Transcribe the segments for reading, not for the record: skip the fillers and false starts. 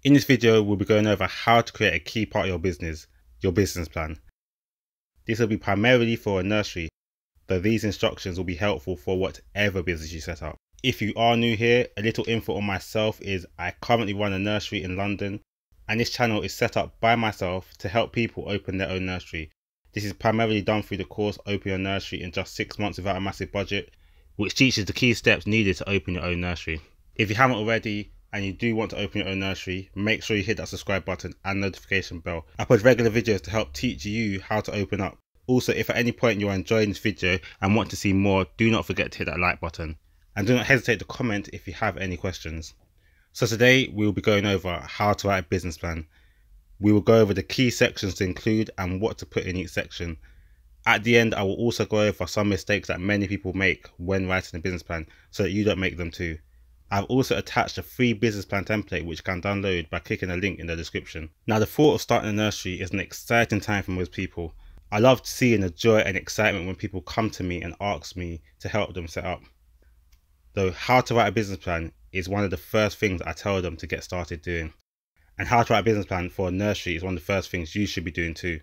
In this video, we'll be going over how to create a key part of your business plan. This will be primarily for a nursery, though these instructions will be helpful for whatever business you set up. If you are new here, a little info on myself is I currently run a nursery in London, and this channel is set up by myself to help people open their own nursery. This is primarily done through the course Open Your Nursery in just 6 months without a massive budget, which teaches the key steps needed to open your own nursery. If you haven't already and you do want to open your own nursery, make sure you hit that subscribe button and notification bell. I post regular videos to help teach you how to open up. Also, if at any point you're enjoying this video and want to see more, do not forget to hit that like button. And do not hesitate to comment if you have any questions. So today we'll be going over how to write a business plan. We will go over the key sections to include and what to put in each section. At the end, I will also go over some mistakes that many people make when writing a business plan so that you don't make them too. I've also attached a free business plan template which you can download by clicking the link in the description. Now, the thought of starting a nursery is an exciting time for most people. I love seeing the joy and excitement when people come to me and ask me to help them set up. Though how to write a business plan is one of the first things I tell them to get started doing. And how to write a business plan for a nursery is one of the first things you should be doing too.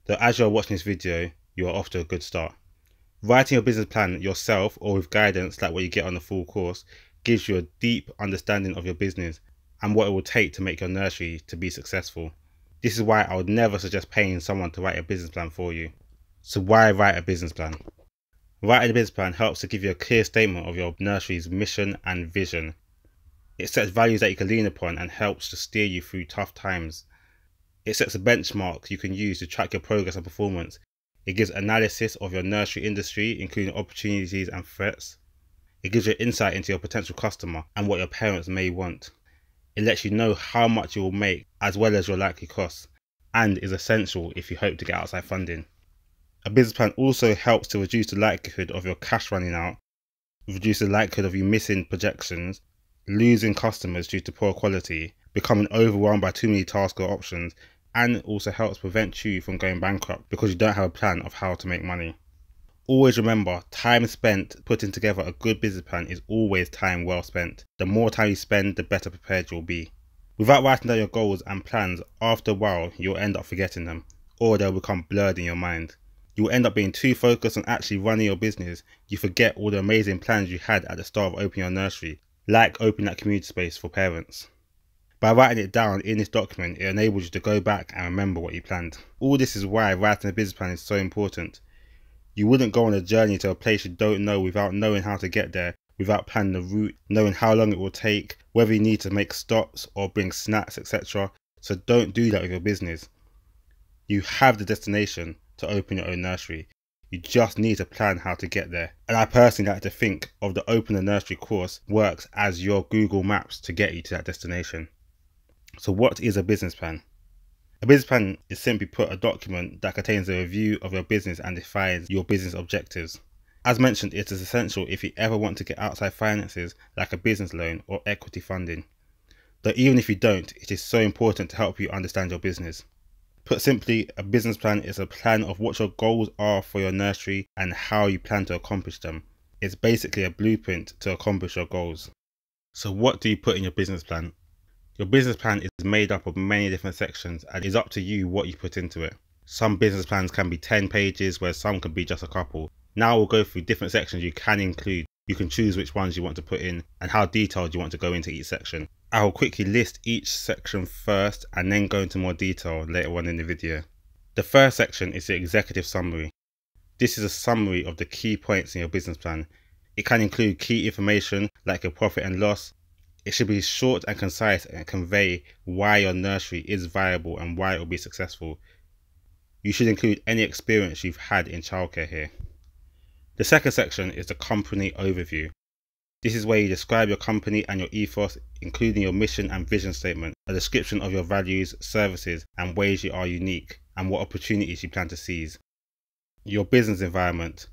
Though as you're watching this video, you are off to a good start. Writing your business plan yourself or with guidance like what you get on the full course gives you a deep understanding of your business and what it will take to make your nursery to be successful. This is why I would never suggest paying someone to write a business plan for you. So why write a business plan? Writing a business plan helps to give you a clear statement of your nursery's mission and vision. It sets values that you can lean upon and helps to steer you through tough times. It sets a benchmark you can use to track your progress and performance. It gives analysis of your nursery industry, including opportunities and threats. It gives you insight into your potential customer and what your parents may want. It lets you know how much you will make as well as your likely costs, and is essential if you hope to get outside funding. A business plan also helps to reduce the likelihood of your cash running out, reduce the likelihood of you missing projections, losing customers due to poor quality, becoming overwhelmed by too many tasks or options, and also helps prevent you from going bankrupt because you don't have a plan of how to make money. Always remember, time spent putting together a good business plan is always time well spent. The more time you spend, the better prepared you'll be. Without writing down your goals and plans, after a while you'll end up forgetting them, or they'll become blurred in your mind. You will end up being too focused on actually running your business, you forget all the amazing plans you had at the start of opening your nursery, like opening that community space for parents. By writing it down in this document, it enables you to go back and remember what you planned. All this is why writing a business plan is so important. You wouldn't go on a journey to a place you don't know without knowing how to get there, without planning the route, knowing how long it will take, whether you need to make stops or bring snacks, etc. So don't do that with your business. You have the destination to open your own nursery. You just need to plan how to get there. And I personally like to think of the Open a Nursery course works as your Google Maps to get you to that destination. So what is a business plan? A business plan is simply put a document that contains a review of your business and defines your business objectives. As mentioned, it is essential if you ever want to get outside finances like a business loan or equity funding. Though even if you don't, it is so important to help you understand your business. Put simply, a business plan is a plan of what your goals are for your nursery and how you plan to accomplish them. It's basically a blueprint to accomplish your goals. So what do you put in your business plan? Your business plan is made up of many different sections and it's up to you what you put into it. Some business plans can be 10 pages, where some can be just a couple. Now we'll go through different sections you can include. You can choose which ones you want to put in and how detailed you want to go into each section. I will quickly list each section first and then go into more detail later on in the video. The first section is the executive summary. This is a summary of the key points in your business plan. It can include key information like your profit and loss. It should be short and concise and convey why your nursery is viable and why it will be successful. You should include any experience you've had in childcare here. The second section is the company overview. This is where you describe your company and your ethos, including your mission and vision statement, a description of your values, services, and ways you are unique, and what opportunities you plan to seize. Your business environment.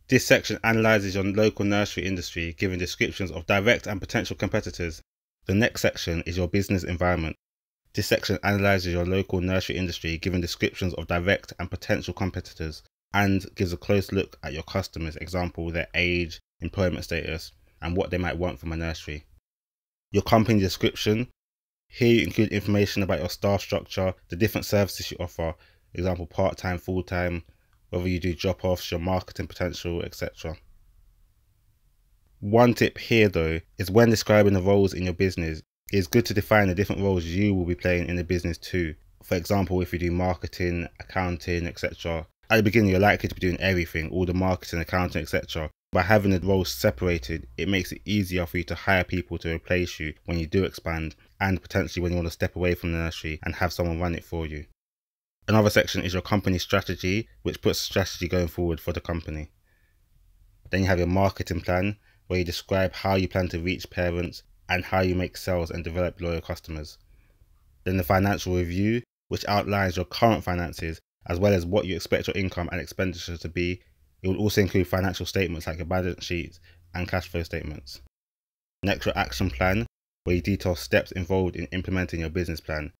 This section analyzes your local nursery industry, giving descriptions of direct and potential competitors. The next section is your business environment. This section analyzes your local nursery industry, giving descriptions of direct and potential competitors, and gives a close look at your customers, example, their age, employment status, and what they might want from a nursery. Your company description. Here you include information about your staff structure, the different services you offer, example part-time, full-time, whether you do drop-offs, your marketing potential, etc. One tip here though is when describing the roles in your business, it's good to define the different roles you will be playing in the business too. For example, if you do marketing, accounting, etc. At the beginning you're likely to be doing everything, all the marketing, accounting, etc. By having the roles separated, it makes it easier for you to hire people to replace you when you do expand, and potentially when you want to step away from the nursery and have someone run it for you. Another section is your company strategy, which puts strategy going forward for the company. Then you have your marketing plan, where you describe how you plan to reach parents and how you make sales and develop loyal customers. Then the financial review, which outlines your current finances as well as what you expect your income and expenditure to be. It will also include financial statements like your balance sheets and cash flow statements. Next, your action plan, where you detail steps involved in implementing your business plan.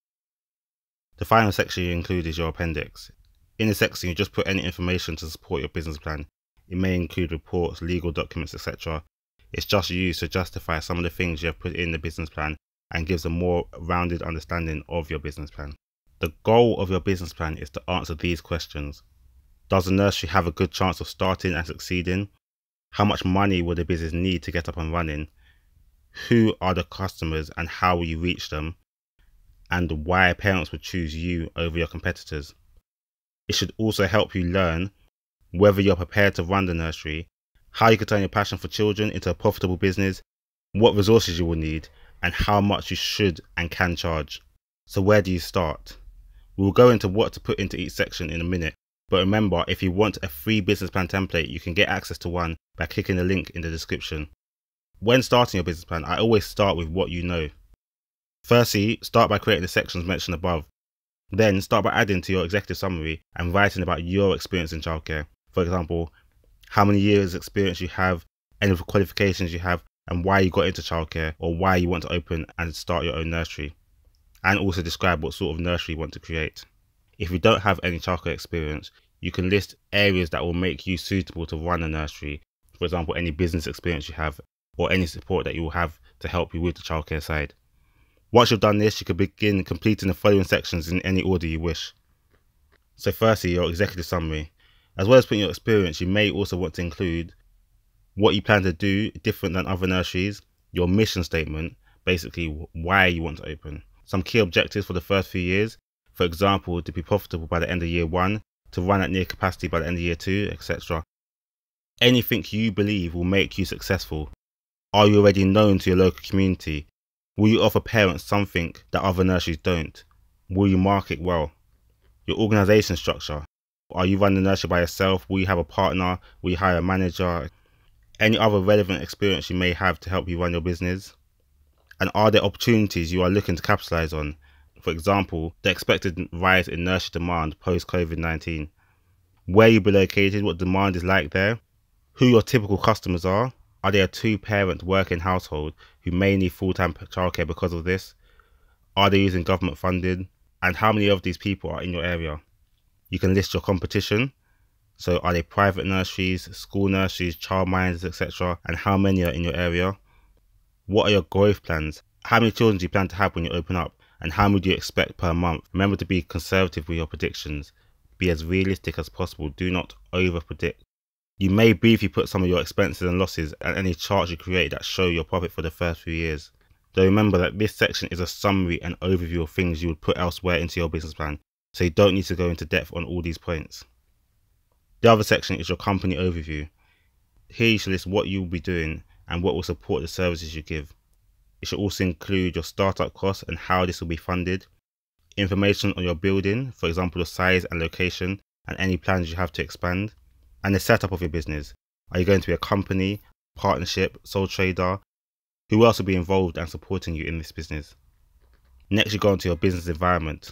The final section you include is your appendix. In this section, you just put any information to support your business plan. It may include reports, legal documents, etc. It's just used to justify some of the things you have put in the business plan and gives a more rounded understanding of your business plan. The goal of your business plan is to answer these questions. Does the nursery have a good chance of starting and succeeding? How much money will the business need to get up and running? Who are the customers and how will you reach them? And why parents would choose you over your competitors. It should also help you learn whether you're prepared to run the nursery, how you can turn your passion for children into a profitable business, what resources you will need, and how much you should and can charge. So where do you start? We will go into what to put into each section in a minute. But remember, if you want a free business plan template, you can get access to one by clicking the link in the description. When starting your business plan, I always start with what you know. Firstly, start by creating the sections mentioned above. Then start by adding to your executive summary and writing about your experience in childcare. For example, how many years experience you have, any qualifications you have, and why you got into childcare or why you want to open and start your own nursery. And also describe what sort of nursery you want to create. If you don't have any childcare experience, you can list areas that will make you suitable to run a nursery. For example, any business experience you have or any support that you will have to help you with the childcare side. Once you've done this, you can begin completing the following sections in any order you wish. So firstly, your executive summary. As well as putting your experience, you may also want to include what you plan to do different than other nurseries, your mission statement, basically why you want to open, some key objectives for the first few years, for example, to be profitable by the end of year 1, to run at near capacity by the end of year 2, etc. Anything you believe will make you successful. Are you already known to your local community? Will you offer parents something that other nurseries don't? Will you market well? Your organisation structure. Are you running the nursery by yourself? Will you have a partner? Will you hire a manager? Any other relevant experience you may have to help you run your business? And are there opportunities you are looking to capitalise on? For example, the expected rise in nursery demand post-COVID-19. Where you'll be located, what demand is like there, who your typical customers are they a two-parent working household who may need full-time childcare because of this? Are they using government funding? And how many of these people are in your area? You can list your competition. So are they private nurseries, school nurseries, childminders, etc.? And how many are in your area? What are your growth plans? How many children do you plan to have when you open up? And how many do you expect per month? Remember to be conservative with your predictions. Be as realistic as possible. Do not over-predict. You may briefly put some of your expenses and losses and any charts you create that show your profit for the first few years. Though remember that this section is a summary and overview of things you would put elsewhere into your business plan, so you don't need to go into depth on all these points. The other section is your company overview. Here you should list what you will be doing and what will support the services you give. It should also include your startup costs and how this will be funded, information on your building, for example the size and location, and any plans you have to expand, and the setup of your business. Are you going to be a company, partnership, sole trader? Who else will be involved and supporting you in this business? Next, you go into your business environment.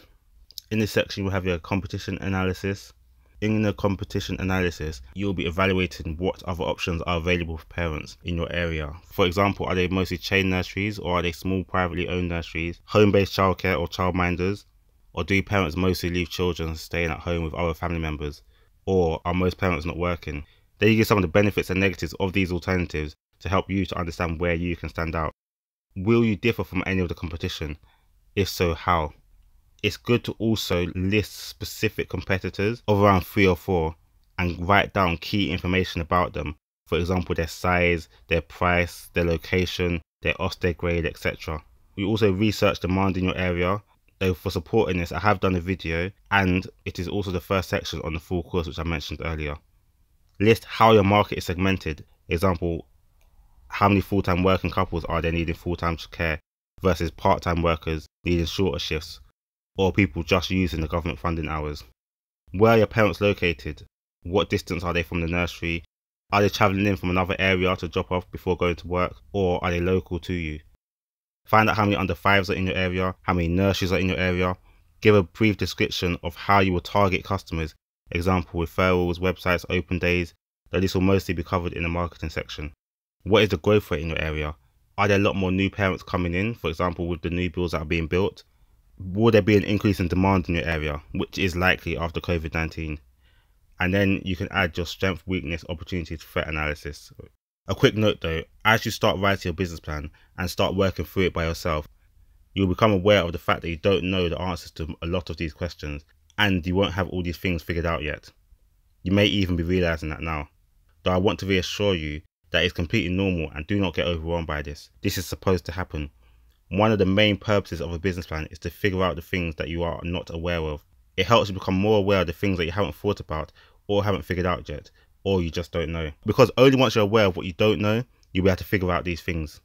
In this section, you will have your competition analysis. In the competition analysis, you will be evaluating what other options are available for parents in your area. For example, are they mostly chain nurseries, or are they small privately owned nurseries, home-based childcare or childminders? Or do parents mostly leave children staying at home with other family members? Or are most parents not working? There you get some of the benefits and negatives of these alternatives to help you to understand where you can stand out. Will you differ from any of the competition? If so, how? It's good to also list specific competitors of around 3 or 4 and write down key information about them. For example, their size, their price, their location, their Ofsted grade, etc. We also research demand in your area. Though for support in this, I have done a video, and it is also the first section on the full course which I mentioned earlier. List how your market is segmented. Example, how many full-time working couples are there needing full-time care versus part-time workers needing shorter shifts, or people just using the government funding hours. Where are your parents located? What distance are they from the nursery? Are they travelling in from another area to drop off before going to work, or are they local to you? Find out how many under 5s are in your area, how many nurseries are in your area. Give a brief description of how you will target customers. Example, referrals, websites, open days, though this will mostly be covered in the marketing section. What is the growth rate in your area? Are there a lot more new parents coming in, for example with the new builds that are being built? Will there be an increase in demand in your area, which is likely after COVID-19? And then you can add your strength, weakness, opportunity to threat analysis. A quick note though, as you start writing your business plan and start working through it by yourself, you'll become aware of the fact that you don't know the answers to a lot of these questions, and you won't have all these things figured out yet. You may even be realizing that now. Though I want to reassure you that it's completely normal, and do not get overwhelmed by this. This is supposed to happen. One of the main purposes of a business plan is to figure out the things that you are not aware of. It helps you become more aware of the things that you haven't thought about or haven't figured out yet, or you just don't know. Because only once you're aware of what you don't know, you'll be able to figure out these things.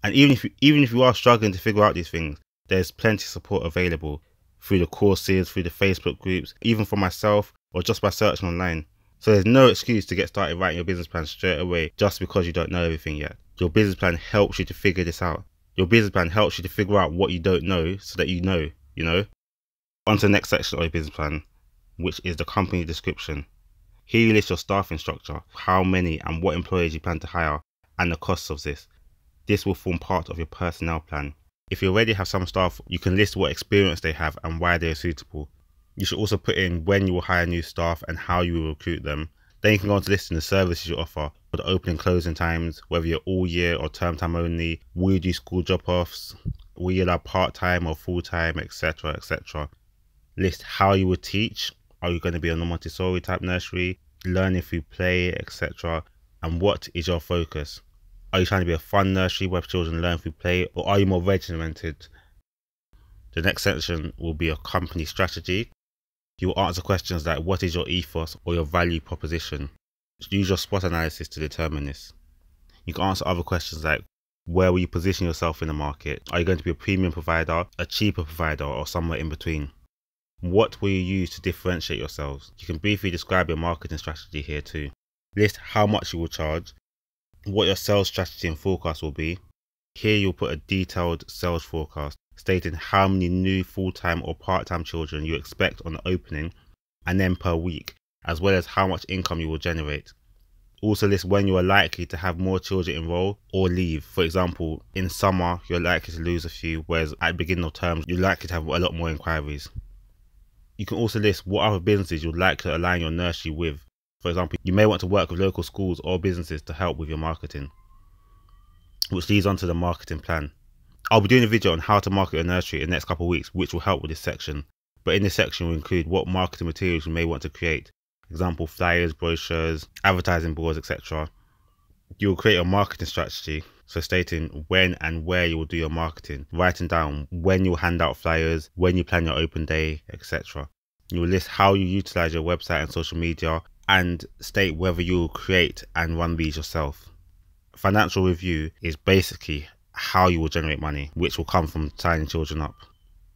And even if you are struggling to figure out these things, there's plenty of support available through the courses, through the Facebook groups, even from myself, or just by searching online. So there's no excuse to get started writing your business plan straight away just because you don't know everything yet. Your business plan helps you to figure this out. Your business plan helps you to figure out what you don't know so that you know. On to the next section of your business plan, which is the company description. Here you list your staffing structure, how many and what employees you plan to hire, and the costs of this. This will form part of your personnel plan. If you already have some staff, you can list what experience they have and why they are suitable. You should also put in when you will hire new staff and how you will recruit them. Then you can go on to listing the services you offer, for the opening and closing times, whether you're all year or term time only, will you do school drop-offs, will you allow part-time or full-time, etc, etc. List how you would teach. Are you going to be on a Montessori type nursery, learning through play, etc, and what is your focus? Are you trying to be a fun nursery where children learn through play, or are you more regimented? The next section will be a company strategy. You will answer questions like what is your ethos or your value proposition. Use your SWOT analysis to determine this. You can answer other questions like where will you position yourself in the market? Are you going to be a premium provider, a cheaper provider, or somewhere in between? What will you use to differentiate yourselves? You can briefly describe your marketing strategy here too. List how much you will charge, what your sales strategy and forecast will be. Here you'll put a detailed sales forecast stating how many new full-time or part-time children you expect on the opening and then per week, as well as how much income you will generate. Also list when you are likely to have more children enroll or leave. For example, in summer you're likely to lose a few, whereas at the beginning of terms you're likely to have a lot more inquiries. You can also list what other businesses you'd like to align your nursery with. For example, you may want to work with local schools or businesses to help with your marketing. Which leads on to the marketing plan. I'll be doing a video on how to market a nursery in the next couple of weeks, which will help with this section. But in this section will include what marketing materials you may want to create. Example, flyers, brochures, advertising boards, etc. You will create a marketing strategy, so stating when and where you will do your marketing, writing down when you will hand out flyers, when you plan your open day, etc. You will list how you utilize your website and social media, and state whether you will create and run these yourself. Financial review is basically how you will generate money, which will come from signing children up.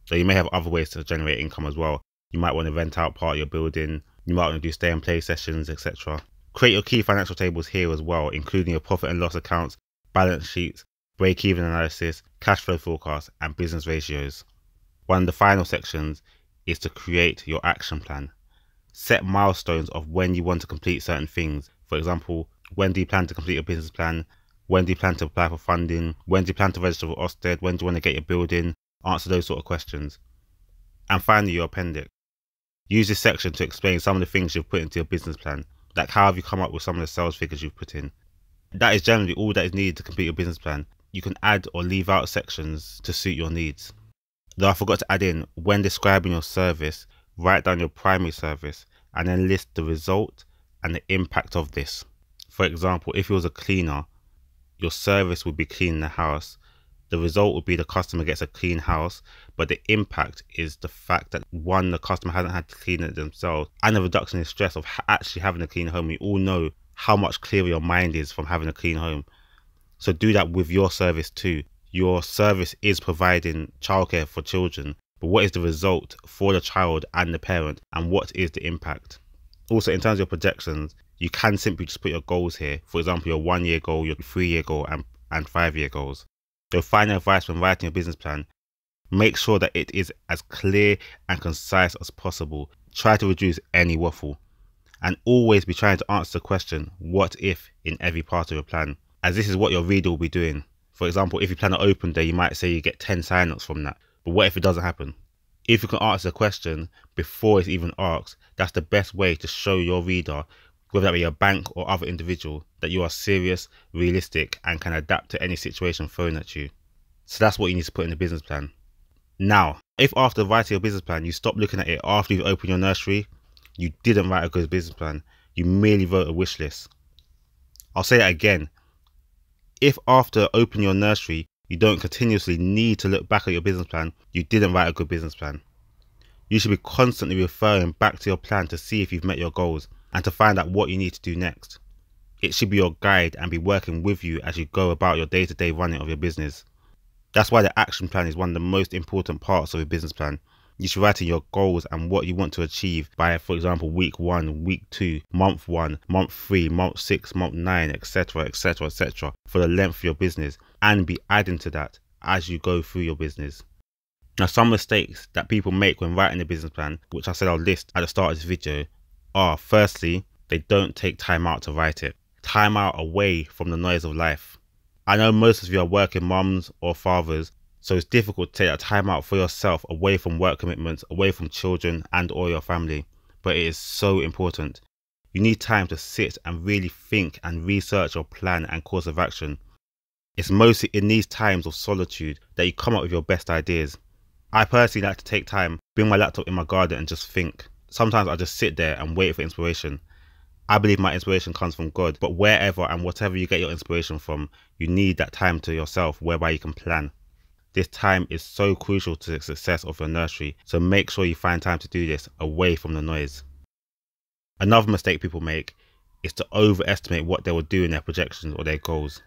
So you may have other ways to generate income as well. You might want to rent out part of your building, you might want to do stay and play sessions, etc. Create your key financial tables here as well, including your profit and loss accounts, balance sheets, break-even analysis, cash flow forecasts, and business ratios. One of the final sections is to create your action plan. Set milestones of when you want to complete certain things. For example, when do you plan to complete your business plan? When do you plan to apply for funding? When do you plan to register for Ofsted? When do you want to get your building? Answer those sort of questions. And finally, your appendix. Use this section to explain some of the things you've put into your business plan, like how have you come up with some of the sales figures you've put in. That is generally all that is needed to complete your business plan. You can add or leave out sections to suit your needs. Though I forgot to add in, when describing your service, write down your primary service and then list the result and the impact of this. For example, if you was a cleaner, your service would be cleaning the house. The result would be the customer gets a clean house, but the impact is the fact that one, the customer hasn't had to clean it themselves, and the reduction in stress of actually having a clean home. We all know how much clearer your mind is from having a clean home. So do that with your service too. Your service is providing childcare for children, but what is the result for the child and the parent, and what is the impact? Also, in terms of your projections, you can simply just put your goals here. For example, your 1 year goal, your 3 year goal, and 5 year goals. So final advice when writing your business plan, make sure that it is as clear and concise as possible. Try to reduce any waffle, and always be trying to answer the question, what if, in every part of your plan, as this is what your reader will be doing. For example, if you plan an open day, you might say you get 10 sign-ups from that. But what if it doesn't happen? If you can answer the question before it's even asked, that's the best way to show your reader, whether that be a bank or other individual, that you are serious, realistic, and can adapt to any situation thrown at you. So that's what you need to put in the business plan. Now, if after writing your business plan, you stop looking at it after you've opened your nursery, you didn't write a good business plan. You merely wrote a wish list. I'll say that again. If after opening your nursery, you don't continuously need to look back at your business plan, you didn't write a good business plan. You should be constantly referring back to your plan to see if you've met your goals and to find out what you need to do next. It should be your guide and be working with you as you go about your day-to-day running of your business. That's why the action plan is one of the most important parts of a business plan. You should write in your goals and what you want to achieve by, for example, week 1, week 2, month 1, month 3, month 6, month 9, etc, etc, etc, for the length of your business, and be adding to that as you go through your business. Now, some mistakes that people make when writing a business plan, which I said I'll list at the start of this video, are firstly, they don't take time out to write it. Time out away from the noise of life. I know most of you are working mums or fathers, so it's difficult to take that time out for yourself, away from work commitments, away from children and or your family. But it is so important. You need time to sit and really think and research your plan and course of action. It's mostly in these times of solitude that you come up with your best ideas. I personally like to take time, bring my laptop in my garden and just think. Sometimes I just sit there and wait for inspiration. I believe my inspiration comes from God, but wherever and whatever you get your inspiration from, you need that time to yourself whereby you can plan. This time is so crucial to the success of your nursery, so make sure you find time to do this away from the noise. Another mistake people make is to overestimate what they will do in their projections or their goals.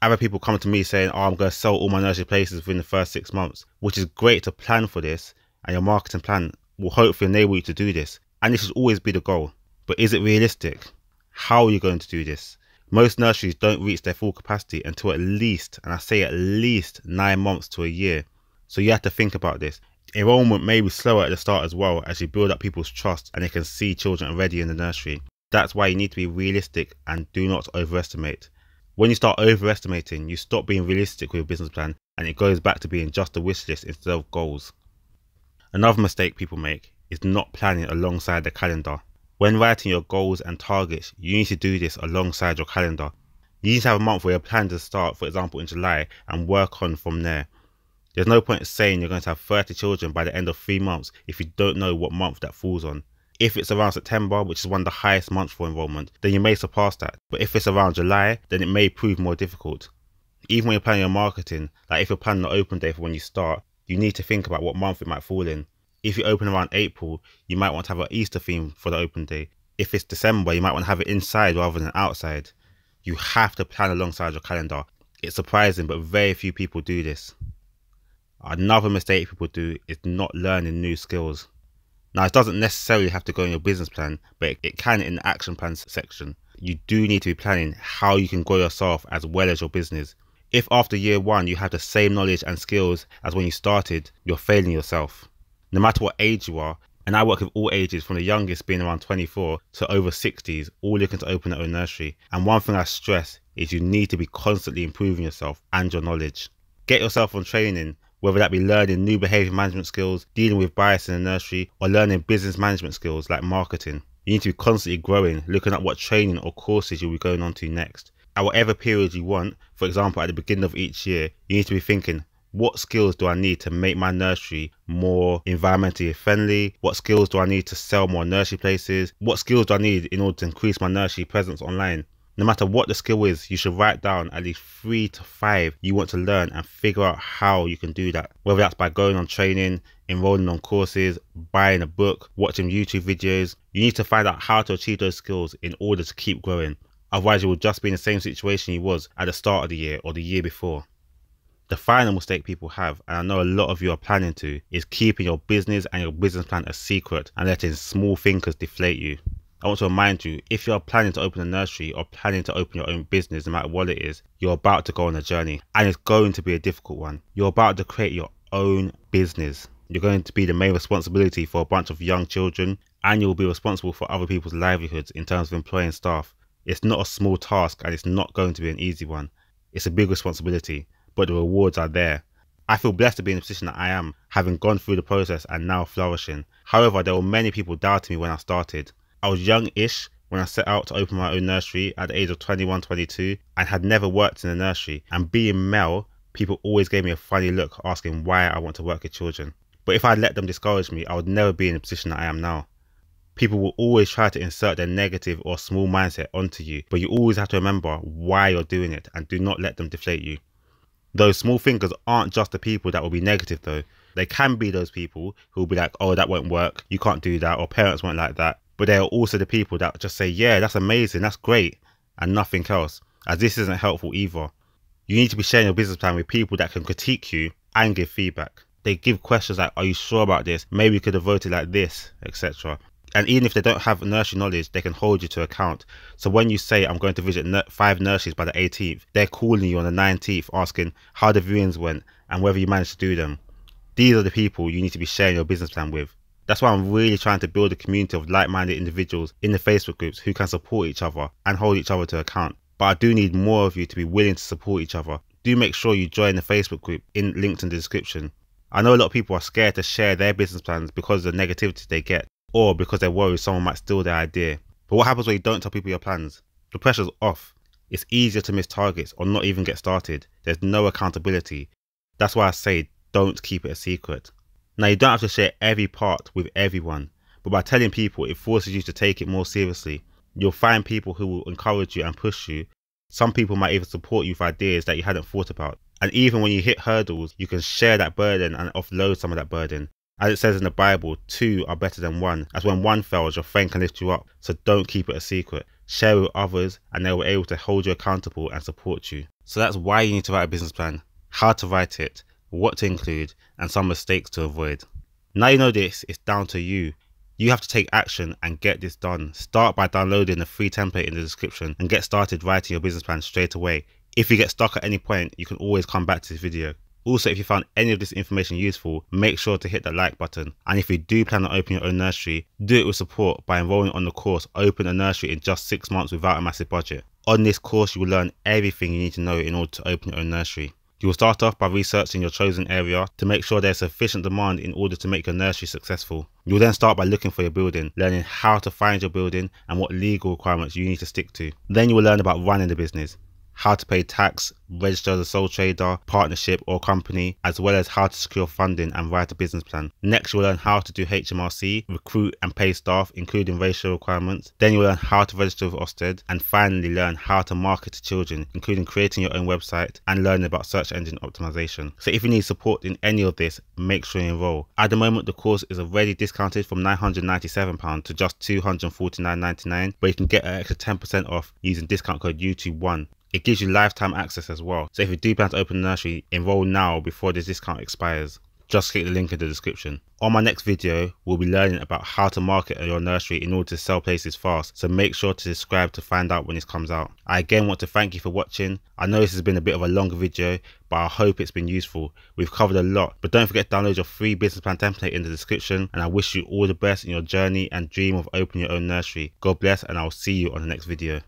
Other people come to me saying, oh, I'm going to sell all my nursery places within the first 6 months, which is great to plan for this, and your marketing plan will hopefully enable you to do this, and this should always be the goal. But is it realistic? How are you going to do this? Most nurseries don't reach their full capacity until at least, and I say at least, 9 months to a year. So you have to think about this. Enrollment may be slower at the start as well, as you build up people's trust and they can see children already in the nursery. That's why you need to be realistic and do not overestimate. When you start overestimating, you stop being realistic with your business plan and it goes back to being just a wish list instead of goals. Another mistake people make is not planning alongside the calendar. When writing your goals and targets, you need to do this alongside your calendar. You need to have a month where you're planning to start, for example, in July, and work on from there. There's no point saying you're going to have 30 children by the end of 3 months if you don't know what month that falls on. If it's around September, which is one of the highest months for enrollment, then you may surpass that. But if it's around July, then it may prove more difficult. Even when you're planning your marketing, like if you're planning an open day for when you start, you need to think about what month it might fall in. If you open around April, you might want to have an Easter theme for the open day. If it's December, you might want to have it inside rather than outside. You have to plan alongside your calendar. It's surprising, but very few people do this. Another mistake people do is not learning new skills. Now, it doesn't necessarily have to go in your business plan, but it can in the action plans section. You do need to be planning how you can grow yourself as well as your business. If after year 1 you have the same knowledge and skills as when you started, you're failing yourself. No matter what age you are, and I work with all ages from the youngest being around 24 to over 60s, all looking to open their own nursery. And one thing I stress is you need to be constantly improving yourself and your knowledge. Get yourself on training, whether that be learning new behaviour management skills, dealing with bias in the nursery, or learning business management skills like marketing. You need to be constantly growing, looking at what training or courses you'll be going on to next. At whatever period you want, for example at the beginning of each year, you need to be thinking, What skills do I need to make my nursery more environmentally friendly? What skills do I need to sell more nursery places? What skills do I need in order to increase my nursery presence online? No matter what the skill is, you should write down at least 3 to 5 you want to learn and figure out how you can do that. Whether that's by going on training, enrolling on courses, buying a book, watching YouTube videos, you need to find out how to achieve those skills in order to keep growing. Otherwise, you will just be in the same situation you was at the start of the year or the year before. The final mistake people have, and I know a lot of you are planning to, is keeping your business and your business plan a secret and letting small thinkers deflate you. I want to remind you, if you're planning to open a nursery or planning to open your own business, no matter what it is, you're about to go on a journey, and it's going to be a difficult one. You're about to create your own business. You're going to be the main responsibility for a bunch of young children, and you'll be responsible for other people's livelihoods in terms of employing staff. It's not a small task, and it's not going to be an easy one. It's a big responsibility, but the rewards are there. I feel blessed to be in the position that I am, having gone through the process and now flourishing. However, there were many people doubting me when I started. I was young-ish when I set out to open my own nursery at the age of 21, 22, and had never worked in a nursery. And being male, people always gave me a funny look asking why I want to work with children. But if I let them discourage me, I would never be in the position that I am now. People will always try to insert their negative or small mindset onto you, but you always have to remember why you're doing it and do not let them deflate you. Those small thinkers aren't just the people that will be negative though. They can be those people who will be like, oh, that won't work, you can't do that, or parents won't like that. But they are also the people that just say, yeah, that's amazing, that's great, and nothing else, as this isn't helpful either. You need to be sharing your business plan with people that can critique you and give feedback. They give questions like, are you sure about this? Maybe you could have voted like this, etc. And even if they don't have nursery knowledge, they can hold you to account. So when you say, I'm going to visit 5 nurseries by the 18th, they're calling you on the 19th asking how the viewings went and whether you managed to do them. These are the people you need to be sharing your business plan with. That's why I'm really trying to build a community of like-minded individuals in the Facebook groups who can support each other and hold each other to account. But I do need more of you to be willing to support each other. Do make sure you join the Facebook group linked in the description. I know a lot of people are scared to share their business plans because of the negativity they get, or because they're worried someone might steal their idea. But what happens when you don't tell people your plans? The pressure's off. It's easier to miss targets or not even get started. There's no accountability. That's why I say don't keep it a secret. Now, you don't have to share every part with everyone, but by telling people, it forces you to take it more seriously. You'll find people who will encourage you and push you. Some people might even support you with ideas that you hadn't thought about. And even when you hit hurdles, you can share that burden and offload some of that burden. As it says in the Bible, 2 are better than 1, as when one fails, your friend can lift you up. So don't keep it a secret. Share with others and they'll be able to hold you accountable and support you. So that's why you need to write a business plan, how to write it, what to include, and some mistakes to avoid. Now you know this, it's down to you. You have to take action and get this done. Start by downloading the free template in the description and get started writing your business plan straight away. If you get stuck at any point, you can always come back to this video. Also, if you found any of this information useful, make sure to hit that like button. And if you do plan on opening your own nursery, do it with support by enrolling on the course Open a Nursery in just 6 months without a massive budget. On this course, you will learn everything you need to know in order to open your own nursery. You will start off by researching your chosen area to make sure there's sufficient demand in order to make your nursery successful. You will then start by looking for your building, learning how to find your building and what legal requirements you need to stick to. Then you will learn about running the business, how to pay tax, register as a sole trader, partnership or company, as well as how to secure funding and write a business plan. Next, you'll learn how to do HMRC, recruit and pay staff, including racial requirements. Then you'll learn how to register with Ofsted, and finally learn how to market to children, including creating your own website and learning about search engine optimization. So if you need support in any of this, make sure you enroll. At the moment, the course is already discounted from £997 to just £249.99, but you can get an extra 10% off using discount code YouTube1. It gives you lifetime access as well. So if you do plan to open a nursery, enroll now before this discount expires. Just click the link in the description. On my next video, we'll be learning about how to market your nursery in order to sell places fast. So make sure to subscribe to find out when this comes out. I again want to thank you for watching. I know this has been a bit of a longer video, but I hope it's been useful. We've covered a lot, but don't forget to download your free business plan template in the description. And I wish you all the best in your journey and dream of opening your own nursery. God bless, and I'll see you on the next video.